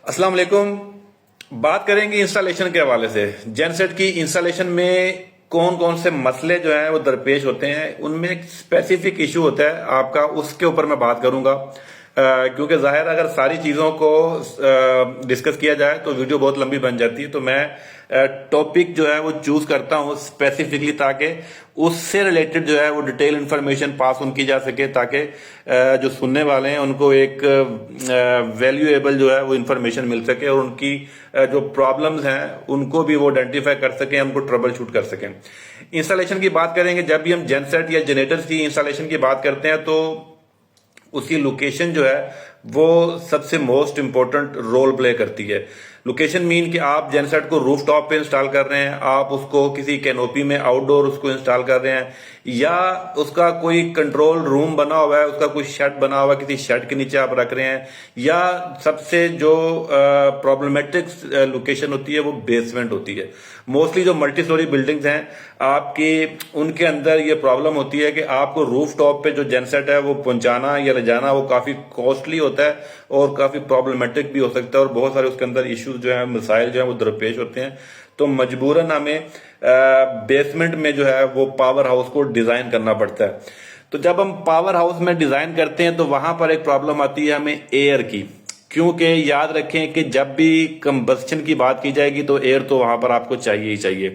अस्सलाम वालेकुम। बात करेंगे इंस्टॉलेशन के हवाले से। जेनसेट की इंस्टॉलेशन में कौन कौन से मसले जो हैं वो दरपेश होते हैं, उनमें एक स्पेसिफिक इशू होता है आपका, उसके ऊपर मैं बात करूंगा। क्योंकि जाहिर अगर सारी चीज़ों को डिस्कस किया जाए तो वीडियो बहुत लंबी बन जाती है, तो मैं टॉपिक जो है वो चूज करता हूँ स्पेसिफिकली, ताकि उससे रिलेटेड जो है वो डिटेल इंफॉर्मेशन पास उनकी जा सके, ताकि जो सुनने वाले हैं उनको एक वैल्यूएबल जो है वो इंफॉर्मेशन मिल सके और उनकी जो प्रॉब्लम्स हैं उनको भी वो आइडेंटिफाई कर सकें, उनको ट्रबल शूट कर सकें। इंस्टॉलेशन की बात करेंगे, जब भी हम जेनसेट या जनरेटर्स की इंस्टॉलेशन की बात करते हैं तो उसकी लोकेशन जो है वो सबसे मोस्ट इंपॉर्टेंट रोल प्ले करती है। लोकेशन मीन कि आप जेनसेट को रूफ टॉप पे इंस्टॉल कर रहे हैं, आप उसको किसी कैनोपी में आउटडोर उसको इंस्टॉल कर रहे हैं, या उसका कोई कंट्रोल रूम बना हुआ है, उसका कोई शेड बना हुआ है, किसी शेड के नीचे आप रख रहे हैं, या सबसे जो प्रॉब्लमेटिक लोकेशन होती है वो बेसमेंट होती है। मोस्टली जो मल्टी स्टोरी बिल्डिंग्स हैं आपकी, उनके अंदर ये प्रॉब्लम होती है कि आपको रूफ टॉप पे जो जेनसेट है वो पहुंचाना या ले जाना वो काफी कॉस्टली होता है और काफी प्रॉब्लमेटिक भी हो सकता है, और बहुत सारे उसके अंदर इश्यूज जो है, मसाइल जो है वो दरपेश होते हैं। तो मजबूरन हमें बेसमेंट में जो है वो पावर हाउस को डिजाइन करना पड़ता है। तो जब हम पावर हाउस में डिजाइन करते हैं तो वहां पर एक प्रॉब्लम आती है हमें एयर की, क्योंकि याद रखें कि जब भी कंबस्शन की बात की जाएगी तो एयर तो वहां पर आपको चाहिए ही चाहिए।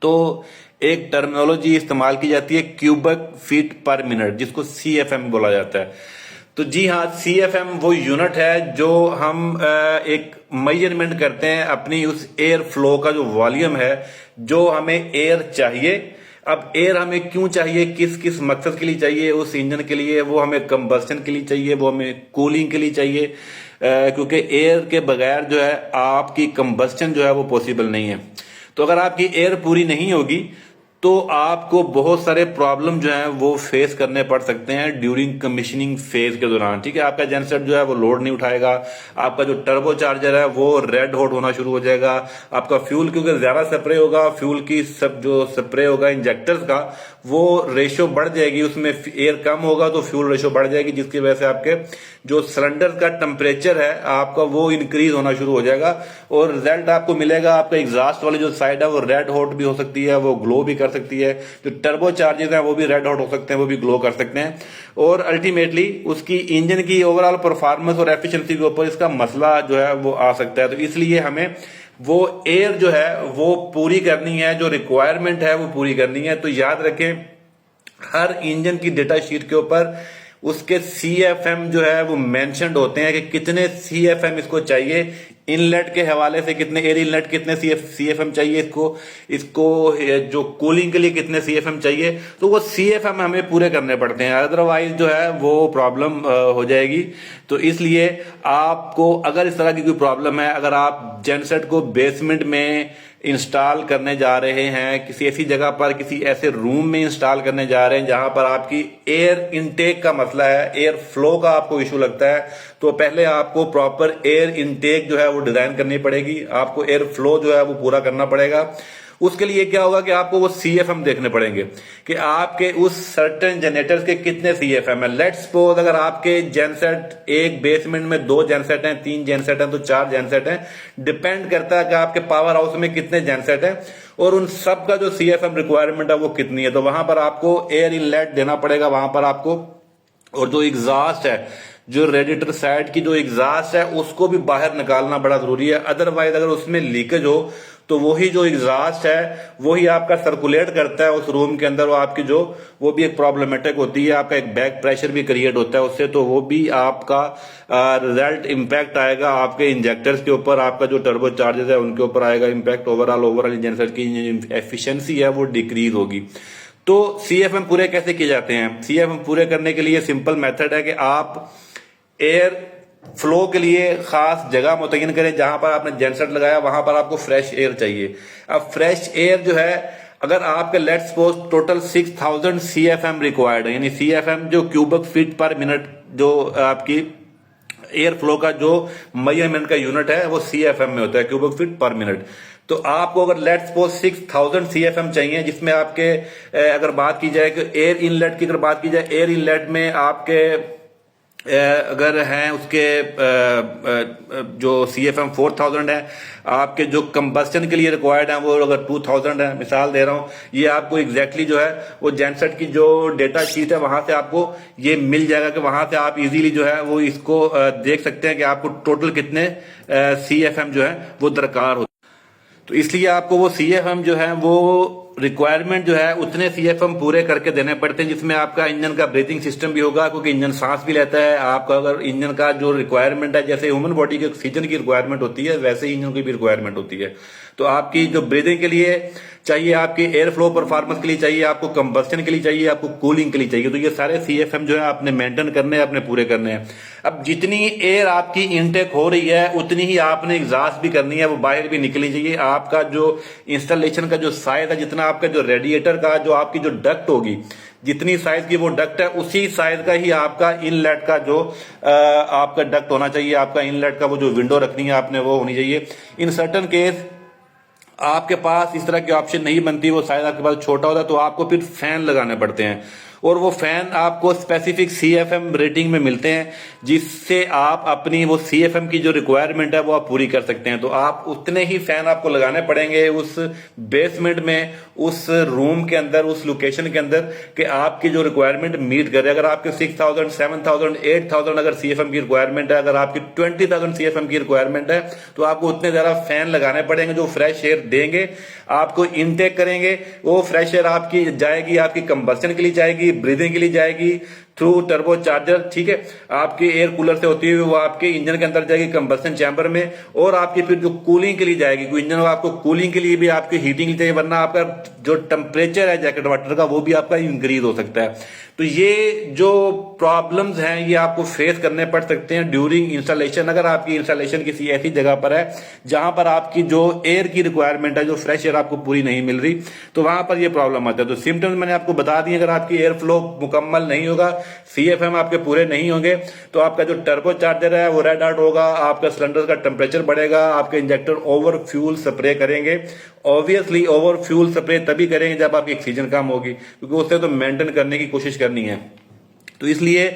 तो एक टर्मिनोलॉजी इस्तेमाल की जाती है क्यूबिक फीट पर मिनट, जिसको CFM बोला जाता है। तो जी हाँ, CFM वो यूनिट है जो हम एक मेजरमेंट करते हैं अपनी उस एयर फ्लो का, जो वॉल्यूम है, जो हमें एयर चाहिए। अब एयर हमें क्यों चाहिए, किस किस मकसद के लिए चाहिए, उस इंजन के लिए, वो हमें कंबस्शन के लिए चाहिए, वो हमें कूलिंग के लिए चाहिए, क्योंकि एयर के बगैर जो है आपकी कंबस्शन जो है वो पॉसिबल नहीं है। तो अगर आपकी एयर पूरी नहीं होगी तो आपको बहुत सारे प्रॉब्लम जो है वो फेस करने पड़ सकते हैं ड्यूरिंग कमीशनिंग फेज के दौरान। ठीक है, आपका जेनसेट जो है वो लोड नहीं उठाएगा, आपका जो टर्बो चार्जर है वो रेड हॉट होना शुरू हो जाएगा, आपका फ्यूल क्योंकि ज्यादा स्प्रे होगा, फ्यूल की सब जो स्प्रे होगा इंजेक्टर्स का वो रेशो बढ़ जाएगी, उसमें एयर कम होगा तो फ्यूल रेशो बढ़ जाएगी, जिसकी वजह से आपके जो सिलेंडर का टेम्परेचर है आपका वो इंक्रीज होना शुरू हो जाएगा, और रिजल्ट आपको मिलेगा आपका एग्जॉस्ट वाली जो साइड है वो रेड हॉट भी हो सकती है, वो ग्लो भी कर सकती है, जो टर्बो चार्जेस हैं वो भी रेड हॉट हो सकते हैं, वो भी ग्लो कर सकते हैं, और अल्टीमेटली उसकी इंजन की ओवरऑल परफॉर्मेंस और एफिशिएंसी के ऊपर इसका मसला जो है वो आ सकता है। तो इसलिए हमें वो एयर जो है वो पूरी करनी है, जो रिक्वायरमेंट है वो पूरी करनी है। तो याद रखें, हर इंजन की डेटा शीट के ऊपर उसके CFM जो है वो मेंशन्ड होते हैं कि कितने CFM इसको चाहिए, इनलेट के हवाले से कितने एयर इनलेट, कितने CFM चाहिए इसको, इसको जो कूलिंग के लिए कितने CFM चाहिए। तो वो CFM हमें पूरे करने पड़ते हैं, अदरवाइज जो है वो प्रॉब्लम हो जाएगी। तो इसलिए आपको अगर इस तरह की कोई प्रॉब्लम है, अगर आप जेनसेट को बेसमेंट में इंस्टॉल करने जा रहे हैं, किसी ऐसी जगह पर, किसी ऐसे रूम में इंस्टॉल करने जा रहे हैं जहां पर आपकी एयर इनटेक का मसला है, एयर फ्लो का आपको इशू लगता है, तो पहले आपको प्रॉपर एयर इनटेक जो है वो डिजाइन करनी पड़ेगी, आपको एयर फ्लो जो है वो पूरा करना पड़ेगा। उसके लिए क्या होगा कि आपको वो CFM देखने पड़ेंगे कि आपके उस सर्टेन जनरेटर्स के कितने CFM है। लेट्स सपोज अगर आपके जेनसेट एक बेसमेंट में 2 जेनसेट हैं, 3 जेनसेट हैं, तो 4 जेनसेट हैं, डिपेंड करता है कि आपके पावर हाउस में कितने जेनसेट हैं और उन सब का जो CFM रिक्वायरमेंट है वो कितनी है। तो वहां पर आपको एयर इनलेट देना पड़ेगा वहां पर आपको, और जो एग्जॉस्ट है, जो रेडिएटर साइड की जो एग्जॉस्ट है उसको भी बाहर निकालना बड़ा जरूरी है। अदरवाइज अगर उसमें लीकेज हो तो वही जो एग्जॉस्ट है वही आपका सर्कुलेट करता है उस रूम के अंदर, वो आपकी जो वो भी एक प्रॉब्लमेटिक होती है, आपका एक बैक प्रेशर भी क्रिएट होता है उससे, तो वो भी आपका रिजल्ट इंपैक्ट आएगा आपके इंजेक्टर्स के ऊपर, आपका जो टर्बो चार्जेस है उनके ऊपर आएगा इंपैक्ट, ओवरऑल जेनसेट की एफिशिएंसी है वो डिक्रीज होगी। तो CFM पूरे कैसे किए जाते हैं? CFM पूरे करने के लिए सिंपल मेथड है कि आप एयर फ्लो के लिए खास जगह मुतय्यन करें, जहां पर आपने जेनसेट लगाया वहां पर आपको फ्रेश एयर चाहिए। अब फ्रेश एयर जो है, अगर आपके let's suppose total 6000 CFM required है, यानी CFM जो क्यूबिक फीट पर मिनट जो आपकी एयर फ्लो का जो मेजरमेंट का यूनिट है वो CFM में होता है, क्यूबिक फीट पर मिनट। तो आपको अगर लेट्स सपोज 6000 CFM चाहिए, जिसमें आपके अगर बात की जाए कि एयर इनलेट की अगर बात की जाए, एयर इनलेट में आपके अगर हैं उसके जो CFM 4000 है, आपके जो कंबस्टन के लिए रिक्वायर्ड है वो अगर 2000 है, मिसाल दे रहा हूं, ये आपको एग्जैक्टली जो है वो जेनसेट की जो डेटा शीट है वहां से आपको ये मिल जाएगा कि वहां से आप इजीली जो है वो इसको देख सकते हैं कि आपको टोटल कितने CFM जो है वो दरकार हो। तो इसलिए आपको वो CFM जो है वो रिक्वायरमेंट जो है उतने CFM पूरे करके देने पड़ते हैं जिसमें आपका इंजन का ब्रीथिंग सिस्टम भी होगा, क्योंकि इंजन सांस भी लेता है। आपका अगर इंजन का जो रिक्वायरमेंट है, जैसे ह्यूमन बॉडी के ऑक्सीजन की रिक्वायरमेंट होती है, वैसे ही इंजन की भी रिक्वायरमेंट होती है। तो आपकी जो ब्रीदिंग के लिए चाहिए, आपकी एयर फ्लो परफॉर्मेंस के लिए चाहिए, आपको कंबस्टन के लिए चाहिए, आपको कूलिंग के लिए चाहिए, तो ये सारे CFM जो है आपने मेंटेन करने हैं, आपने पूरे करने हैं। अब जितनी एयर आपकी इनटेक हो रही है उतनी ही आपने एग्जॉस्ट भी करनी है, वो बाहर भी निकलनी चाहिए। आपका जो इंस्टॉलेशन का जो साइज है, जितना आपका जो रेडिएटर का जो आपकी जो डक्ट होगी, जितनी साइज की वो डक्ट है उसी साइज का ही आपका इनलेट का जो आपका डक्ट होना चाहिए। आपका इनलेट का वो जो विंडो रखनी है आपने वो होनी चाहिए। इन सर्टन केस आपके पास इस तरह की ऑप्शन नहीं बनती, वो शायद आपके पास छोटा होता है, तो आपको फिर फैन लगाने पड़ते हैं, और वो फैन आपको स्पेसिफिक CFM रेटिंग में मिलते हैं, जिससे आप अपनी वो CFM की जो रिक्वायरमेंट है वो आप पूरी कर सकते हैं। तो आप उतने ही फैन आपको लगाने पड़ेंगे उस बेसमेंट में, उस रूम के अंदर, उस लोकेशन के अंदर, कि आपकी जो रिक्वायरमेंट मीट करे। अगर आपके 6000, 7000, 8000 अगर CFM की रिक्वायरमेंट है, अगर आपकी 20,000 CFM की रिक्वायरमेंट है, तो आपको उतने ज्यादा फैन लगाने पड़ेंगे जो फ्रेश एयर देंगे, आपको इनटेक करेंगे। वो फ्रेश एयर आपकी जाएगी, आपकी कंबस्टन के लिए जाएगी, ब्रीदिंग के लिए जाएगी थ्रू टर्बो चार्जर, ठीक है। आपके एयर कूलर से होती हुई वो आपके इंजन के अंदर जाएगी कंबस्टन चैम्बर में, और आपकी फिर जो कूलिंग के लिए जाएगी, क्योंकि इंजन आपको कूलिंग के लिए भी आपकी हीटिंग चाहिए, वरना आपका जो टेम्परेचर है जैकेट वाटर का वो भी आपका इंक्रीज हो सकता है। तो ये जो प्रॉब्लम्स हैं ये आपको फेस करने पड़ सकते हैं ड्यूरिंग इंस्टॉलेशन। अगर आपकी इंस्टॉलेशन किसी ऐसी जगह पर है जहां पर आपकी जो एयर की रिक्वायरमेंट है, जो फ्रेश एयर आपको पूरी नहीं मिल रही, तो वहां पर ये प्रॉब्लम आता है। तो सिम्टम्स मैंने आपको बता दिए। अगर आपकी एयर फ्लो मुकम्मल नहीं होगा, CFM आपके पूरे नहीं होंगे, तो आपका जो टर्बो चार्जर है वो रेड आउट होगा, आपका सिलेंडर का टेम्परेचर बढ़ेगा, आपके इंजेक्टर ओवर फ्यूल स्प्रे करेंगे। ऑब्वियसली ओवर फ्यूल स्प्रे तभी करेंगे जब आपकी ऑक्सीजन कम होगी, क्योंकि उससे तो मेंटेन करने की कोशिश करनी है। तो इसलिए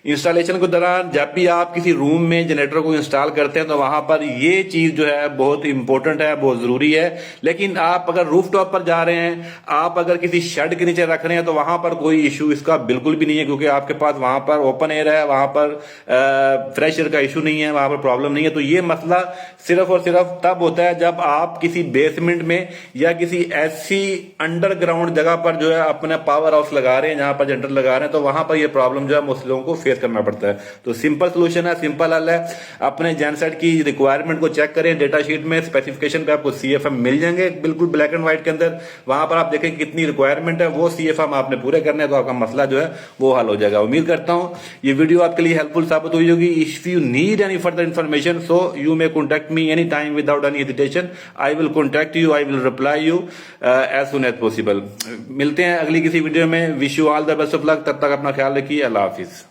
इंस्टॉलेशन के दौरान जब भी आप किसी रूम में जनरेटर को इंस्टॉल करते हैं तो वहां पर ये चीज जो है बहुत इंपॉर्टेंट है, बहुत जरूरी है। लेकिन आप अगर रूफ टॉप पर जा रहे हैं, आप अगर किसी शेड के नीचे रख रहे हैं, तो वहां पर कोई इशू इसका बिल्कुल भी नहीं है, क्योंकि आपके पास वहां पर ओपन एयर है, वहां पर फ्रेश एयर का इशू नहीं है, वहां पर प्रॉब्लम नहीं है। तो ये मसला सिर्फ और सिर्फ तब होता है जब आप किसी बेसमेंट में या किसी ऐसी अंडरग्राउंड जगह पर जो है अपना पावर हाउस लगा रहे हैं, जहां पर जनरेटर लगा रहे हैं, तो वहां पर ये प्रॉब्लम जो है मुस्लिम लोगों को फेस करना पड़ता है। तो सिंपल सोल्यूशन है, सिंपल हल है। अपने जेनसेट की रिक्वायरमेंट को चेक करें, डेटा शीट में स्पेसिफिकेशन पे आपको CFM मिल जाएंगे बिल्कुल ब्लैक एंड व्हाइट के अंदर। वहां पर आप देखें कितनी रिक्वायरमेंट है, वो CFM आपने पूरे करने हैं, तो आपका मसला जो है वो हल हो जाएगा। उम्मीद करता हूं ये वीडियो आपके लिए हेल्पफुल साबित हुई होगी। If you need any further information, so you may contact me any time without any hesitation. I will contact you, I will reply you as soon as possible. मिलते हैं अगली किसी वीडियो में। Wish you all the best of luck. तब तक अपना ख्याल रखिए। अल्लाह हाफिज।